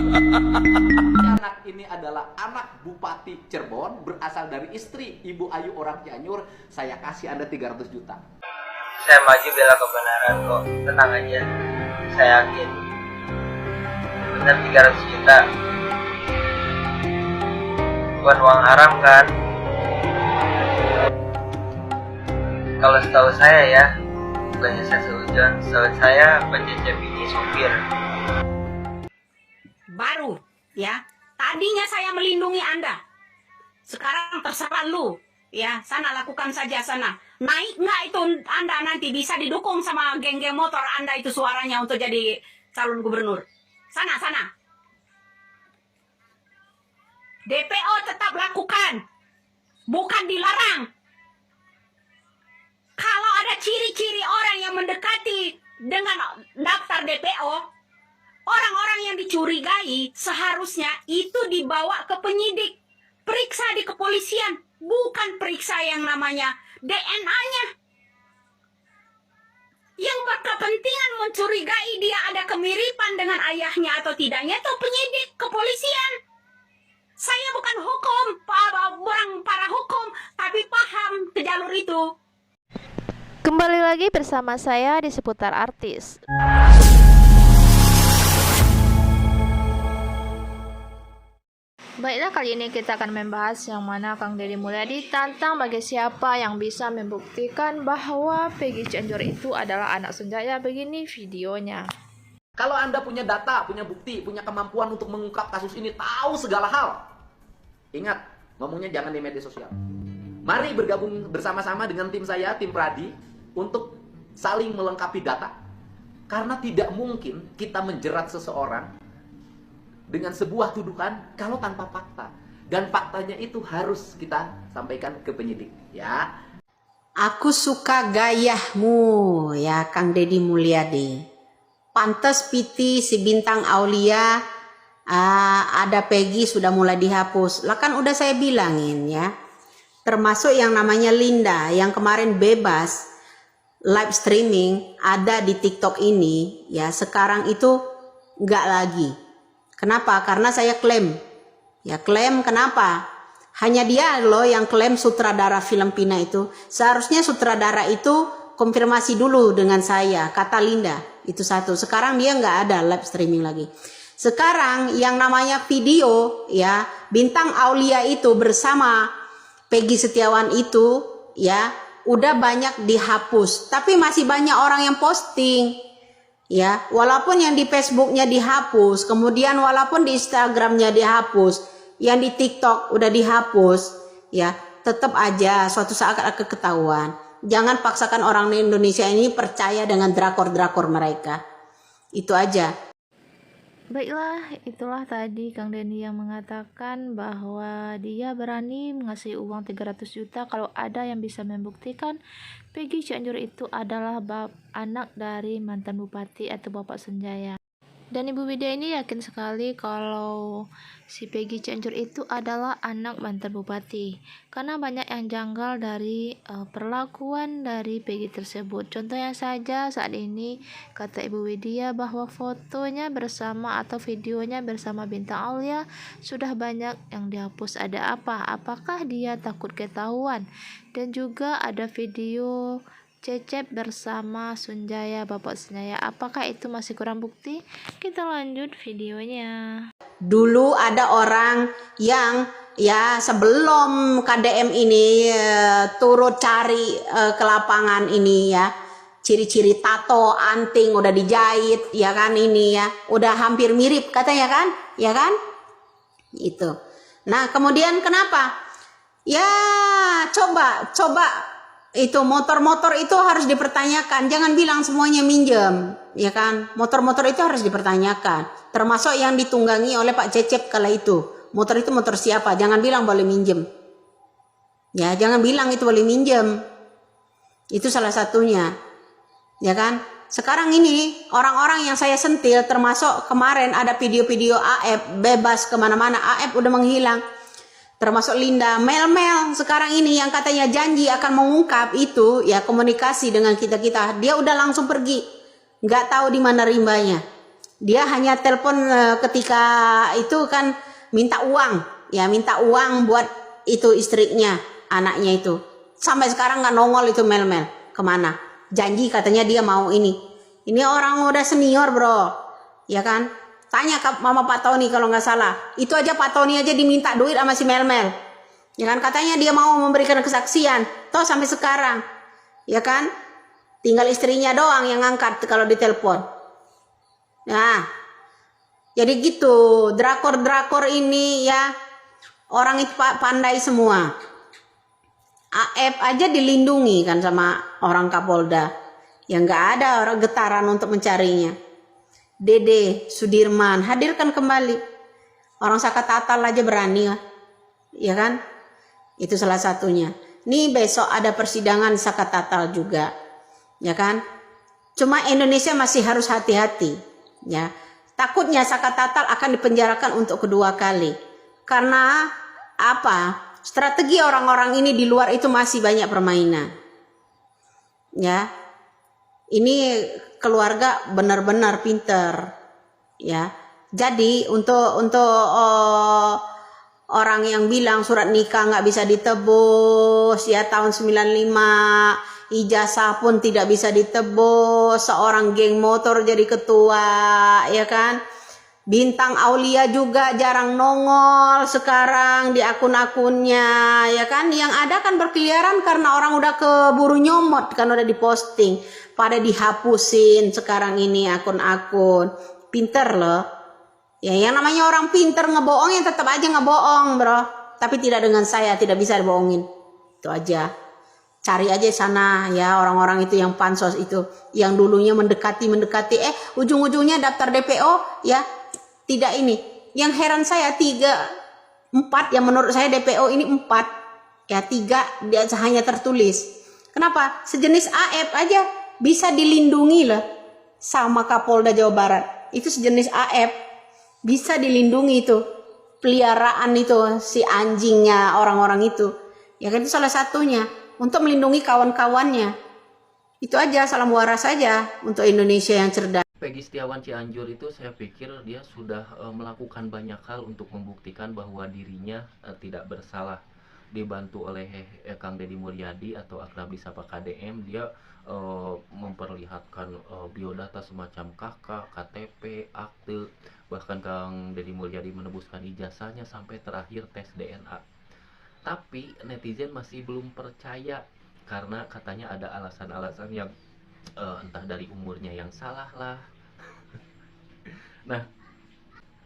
Anak ini adalah anak Bupati Cirebon, berasal dari istri Ibu Ayu orang Cianjur. Saya kasih Anda 300 juta. Saya maju bela kebenaran kok, tenang aja. Saya yakin benar 300 juta bukan uang haram kan? Kalau setahu saya ya, bukannya saya seujon, setahu saya Pak Cecep ini supir. Baru ya, tadinya saya melindungi Anda, sekarang terserah lu ya, sana lakukan saja sana. Naik nggak itu Anda nanti bisa didukung sama geng-geng motor Anda itu suaranya untuk jadi calon gubernur. Sana. DPO tetap lakukan, bukan dilarang. Kalau ada ciri-ciri orang yang mendekati dengan daftar DPO, orang-orang yang dicurigai seharusnya itu dibawa ke penyidik. Periksa di kepolisian, bukan periksa yang namanya DNA-nya. Yang berkepentingan mencurigai dia ada kemiripan dengan ayahnya atau tidaknya itu penyidik kepolisian. Saya bukan hukum, para hukum, tapi paham ke jalur itu. Kembali lagi bersama saya di seputar artis. Baiklah, kali ini kita akan membahas yang mana Kang Deddy Mulyadi tantang bagi siapa yang bisa membuktikan bahwa Peggy Cianjur itu adalah anak Sunjaya. Begini videonya. Kalau Anda punya data, punya bukti, punya kemampuan untuk mengungkap kasus ini, tahu segala hal, ingat, ngomongnya jangan di media sosial. Mari bergabung bersama-sama dengan tim saya, tim Pradi, untuk saling melengkapi data. Karena tidak mungkin kita menjerat seseorang dengan sebuah tuduhan kalau tanpa fakta. Dan faktanya itu harus kita sampaikan ke penyidik, ya. Aku suka gayahmu, ya Kang Deddy Mulyadi. Pantes piti si bintang Aulia, ada Peggy sudah mulai dihapus. Lah kan udah saya bilangin ya. Termasuk yang namanya Linda yang kemarin bebas live streaming ada di TikTok ini, ya sekarang itu nggak lagi. Kenapa? Karena saya klaim. Ya klaim kenapa? Hanya dia loh yang klaim sutradara film Pina itu. Seharusnya sutradara itu konfirmasi dulu dengan saya, kata Linda. Itu satu. Sekarang dia nggak ada live streaming lagi. Sekarang yang namanya video ya, bintang Aulia itu bersama Peggy Setiawan itu ya udah banyak dihapus. Tapi masih banyak orang yang posting. Ya, walaupun yang di Facebooknya dihapus, kemudian walaupun di Instagramnya dihapus, yang di TikTok udah dihapus, ya tetap aja suatu saat akan ketahuan. Jangan paksakan orang Indonesia ini percaya dengan drakor-drakor mereka. Itu aja. Baiklah, itulah tadi Kang Deddy yang mengatakan bahwa dia berani mengasih uang 300 juta kalau ada yang bisa membuktikan Peggy Cianjur itu adalah anak dari mantan bupati atau Bapak Sunjaya. Dan Ibu Widya ini yakin sekali kalau si Peggy Cianjur itu adalah anak mantan bupati, karena banyak yang janggal dari perlakuan dari Peggy tersebut. Contohnya saja saat ini kata Ibu Widya bahwa fotonya bersama atau videonya bersama bintang Aulia sudah banyak yang dihapus. Ada apa? Apakah dia takut ketahuan? Dan juga ada video Cecep bersama Sunjaya, Bapak Sunjaya. Apakah itu masih kurang bukti? Kita lanjut videonya. Dulu ada orang yang ya sebelum KDM ini turut cari ke lapangan ini ya, ciri-ciri tato, anting udah dijahit ya kan, ini ya udah hampir mirip katanya kan, ya kan itu. Nah kemudian kenapa ya, coba itu motor-motor itu harus dipertanyakan. Jangan bilang semuanya minjem, ya kan? Motor-motor itu harus dipertanyakan. Termasuk yang ditunggangi oleh Pak Cecep kala itu. Motor itu motor siapa? Jangan bilang boleh minjem. Ya, jangan bilang itu boleh minjem. Itu salah satunya. Ya kan? Sekarang ini orang-orang yang saya sentil, termasuk kemarin ada video-video AF bebas kemana-mana. AF udah menghilang. Termasuk Linda, Mel sekarang ini yang katanya janji akan mengungkap itu ya, komunikasi dengan kita, dia udah langsung pergi, nggak tahu di mana rimbanya. Dia hanya telepon ketika itu kan minta uang, ya minta uang buat itu istrinya, anaknya itu. Sampai sekarang nggak nongol itu Mel kemana? Janji katanya dia mau ini. Ini orang udah senior bro, ya kan? Tanya ke mama Pak Tony kalau nggak salah. Itu aja Pak Tony aja diminta duit sama si Mel. Ya kan katanya dia mau memberikan kesaksian. Toh sampai sekarang, ya kan? Tinggal istrinya doang yang ngangkat kalau ditelepon. Nah, jadi gitu, drakor ini ya, orang itu pandai semua. AF aja dilindungi kan sama orang Kapolda. Yang nggak ada orang getaran untuk mencarinya. Dede Sudirman, hadirkan kembali. Orang Sakatatal aja berani ya kan? Itu salah satunya. Nih besok ada persidangan Sakatatal juga, ya kan? Cuma Indonesia masih harus hati-hati, ya. Takutnya Sakatatal akan dipenjarakan untuk kedua kali. Karena apa? Strategi orang-orang ini di luar itu masih banyak permainan. Ya. Ini keluarga benar-benar pinter. Ya. Jadi untuk orang yang bilang surat nikah nggak bisa ditebus ya tahun 95, ijazah pun tidak bisa ditebus, seorang geng motor jadi ketua, ya kan? Bintang Aulia juga jarang nongol sekarang di akun-akunnya, ya kan? Yang ada kan berkeliaran karena orang udah keburu nyomot kan, udah diposting, pada dihapusin sekarang ini akun-akun. Pinter loh. Ya, yang namanya orang pinter ngebohong yang tetap aja ngebohong, bro. Tapi tidak dengan saya, tidak bisa dibohongin. Itu aja. Cari aja sana ya orang-orang itu yang pansos itu, yang dulunya mendekati, ujung-ujungnya daftar DPO ya. Tidak ini. Yang heran saya 4 yang menurut saya DPO ini 4. Ya 3 dia hanya tertulis. Kenapa? Sejenis AF aja bisa dilindungi loh sama Kapolda Jawa Barat. Itu sejenis AF. Bisa dilindungi itu, peliharaan itu si anjingnya orang-orang itu, ya kan, itu salah satunya untuk melindungi kawan-kawannya. Itu aja, salam waras saja untuk Indonesia yang cerdas. Peggy Setiawan Cianjur itu saya pikir dia sudah melakukan banyak hal untuk membuktikan bahwa dirinya tidak bersalah. Dibantu oleh Kang Deddy Mulyadi atau akrab disapa KDM, dia memperlihatkan biodata semacam KK, KTP, akte, bahkan Kang Deddy Mulyadi menebuskan ijazahnya sampai terakhir tes DNA. Tapi netizen masih belum percaya karena katanya ada alasan-alasan yang entah dari umurnya yang salah lah. Nah,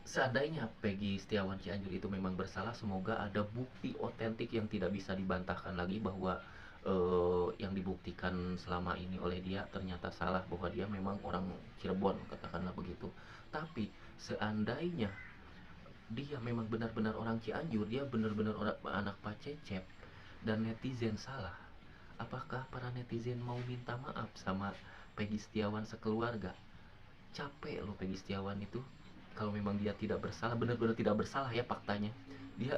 seandainya Peggy Setiawan Cianjur itu memang bersalah, semoga ada bukti otentik yang tidak bisa dibantahkan lagi bahwa yang dibuktikan selama ini oleh dia ternyata salah, bahwa dia memang orang Cirebon, katakanlah begitu. Tapi seandainya dia memang benar-benar orang Cianjur, dia benar-benar anak Pak Cecep, dan netizen salah, apakah para netizen mau minta maaf sama Peggy Setiawan sekeluarga? Capek loh Peggy Setiawan itu. Kalau memang dia tidak bersalah, benar-benar tidak bersalah ya faktanya, dia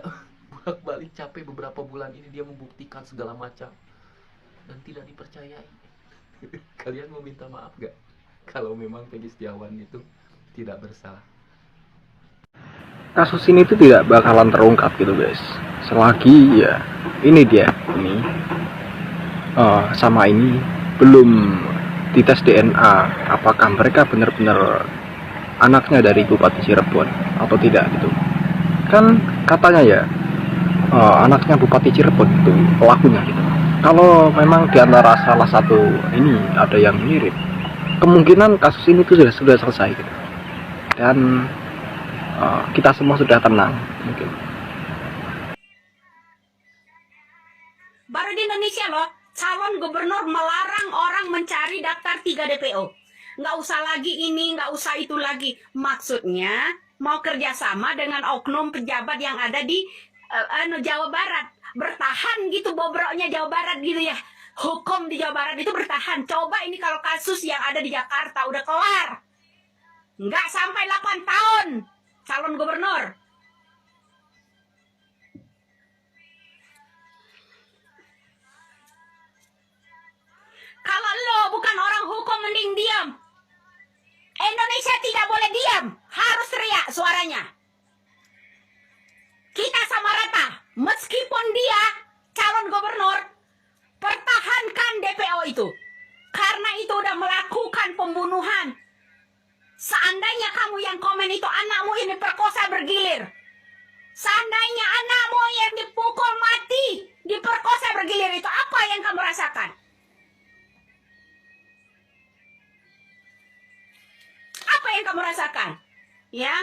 bolak-balik capek beberapa bulan ini dia membuktikan segala macam dan tidak dipercayai. Kalian mau minta maaf gak kalau memang Peggy Setiawan itu tidak bersalah? Kasus ini tuh tidak bakalan terungkap gitu guys, selagi ya ini sama ini belum dites DNA apakah mereka benar-benar anaknya dari Bupati Cirebon atau tidak gitu. Kan katanya ya anaknya Bupati Cirebon itu pelakunya gitu. Kalau memang diantara salah satu ini ada yang mirip, kemungkinan kasus ini tuh sudah selesai gitu. Dan kita semua sudah tenang mungkin. Baru di Indonesia loh, calon gubernur melarang orang mencari daftar 3 DPO. Nggak usah lagi ini, nggak usah itu lagi. Maksudnya mau kerjasama dengan oknum pejabat yang ada di Jawa Barat. Bertahan gitu bobroknya Jawa Barat gitu ya. Hukum di Jawa Barat itu bertahan. Coba ini kalau kasus yang ada di Jakarta udah kelar. Nggak sampai 8 tahun calon gubernur. Kalau lo bukan orang hukum mending diam. Indonesia tidak boleh diam, harus teriak suaranya. Kita sama rata, meskipun dia calon gubernur, pertahankan DPO itu. Karena itu udah melakukan pembunuhan. Seandainya kamu yang komen itu anakmu ini perkosa bergilir. Seandainya anakmu yang dipukul mati, diperkosa bergilir itu, apa yang kamu rasakan? Apa yang kamu rasakan? Ya?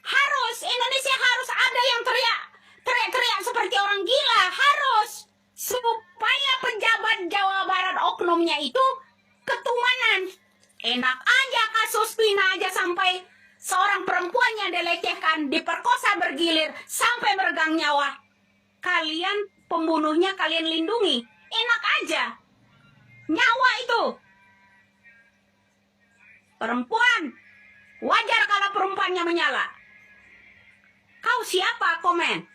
Harus, Indonesia harus ada yang teriak-teriak seperti orang gila. Harus. Supaya pejabat Jawa Barat oknumnya itu ketumanan. Enak aja kasus Pina aja sampai seorang perempuan yang dilecehkan, diperkosa bergilir, sampai meregang nyawa. Kalian pembunuhnya kalian lindungi. Enak aja. Nyawa itu. Perempuan. Wajar kalau perempuannya menyala. Kau siapa komen?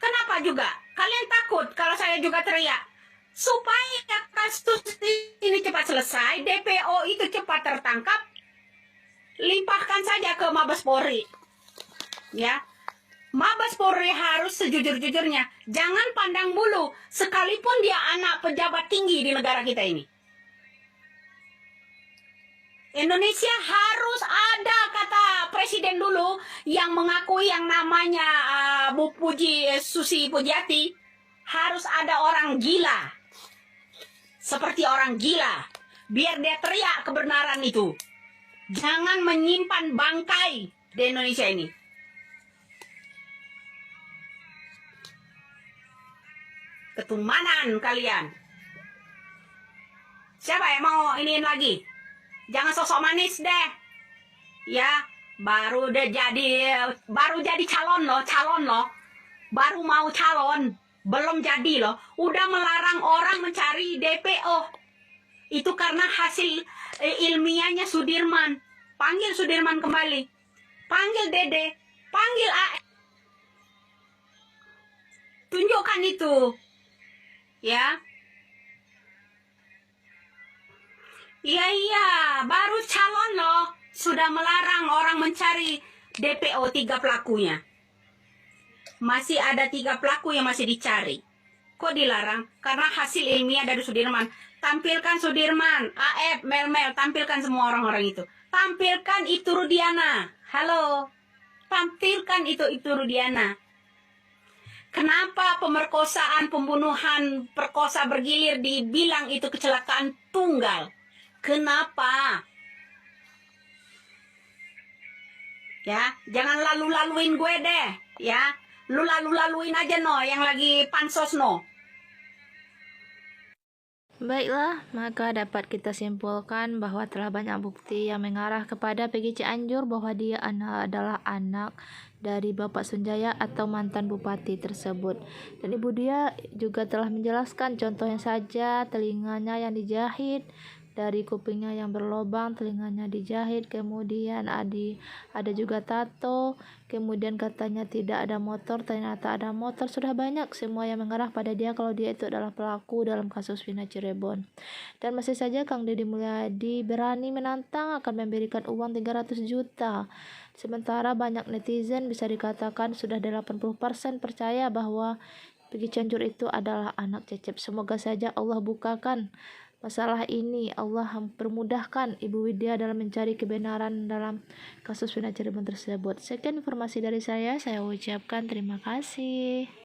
Kenapa juga? Kalian takut kalau saya juga teriak? Supaya kasus ini cepat selesai, DPO itu cepat tertangkap, limpahkan saja ke Mabes Polri. Ya, Mabes Polri harus sejujur-jujurnya. Jangan pandang bulu, sekalipun dia anak pejabat tinggi di negara kita ini. Indonesia harus ada, kata presiden dulu, yang mengakui yang namanya Bu Susi Pujiati, harus ada orang gila. Seperti orang gila. Biar dia teriak kebenaran itu. Jangan menyimpan bangkai di Indonesia ini. Ketumanan kalian. Siapa yang mau iniin lagi? Jangan sosok manis deh. Ya, baru jadi calon loh. Baru mau calon, belum jadi loh. Udah melarang orang mencari DPO. Itu karena hasil ilmiahnya Sudirman. Panggil Sudirman kembali. Panggil Dede, panggil AE. Tunjukkan itu. Ya. Iya, baru calon loh. Sudah melarang orang mencari DPO 3 pelakunya. Masih ada 3 pelaku yang masih dicari. Kok dilarang? Karena hasil ilmiah dari Sudirman. Tampilkan Sudirman, AF, Mel, tampilkan semua orang-orang itu. Tampilkan itu Rudiana. Halo. Tampilkan itu Rudiana. Kenapa pemerkosaan, pembunuhan, perkosa bergilir dibilang itu kecelakaan tunggal? Kenapa? Ya, jangan lalu-laluin gue deh, ya. Lu lalu-laluin aja no, yang lagi pansos no. Baiklah, maka dapat kita simpulkan bahwa telah banyak bukti yang mengarah kepada PG Cianjur bahwa dia adalah anak dari Bapak Sunjaya atau mantan bupati tersebut. Dan ibu dia juga telah menjelaskan contohnya saja, telinganya yang dijahit, dari kupingnya yang berlobang, telinganya dijahit, kemudian ada juga tato, kemudian katanya tidak ada motor, ternyata ada motor. Sudah banyak semua yang mengarah pada dia kalau dia itu adalah pelaku dalam kasus Vina Cirebon. Dan masih saja Kang Deddy Mulyadi berani menantang akan memberikan uang 300 juta. Sementara banyak netizen bisa dikatakan sudah 80% percaya bahwa PG Cianjur itu adalah anak Cecep. Semoga saja Allah bukakan masalah ini, Allah permudahkan Ibu Widya dalam mencari kebenaran dalam kasus Vina Cirebon tersebut. Sekian informasi dari saya ucapkan terima kasih.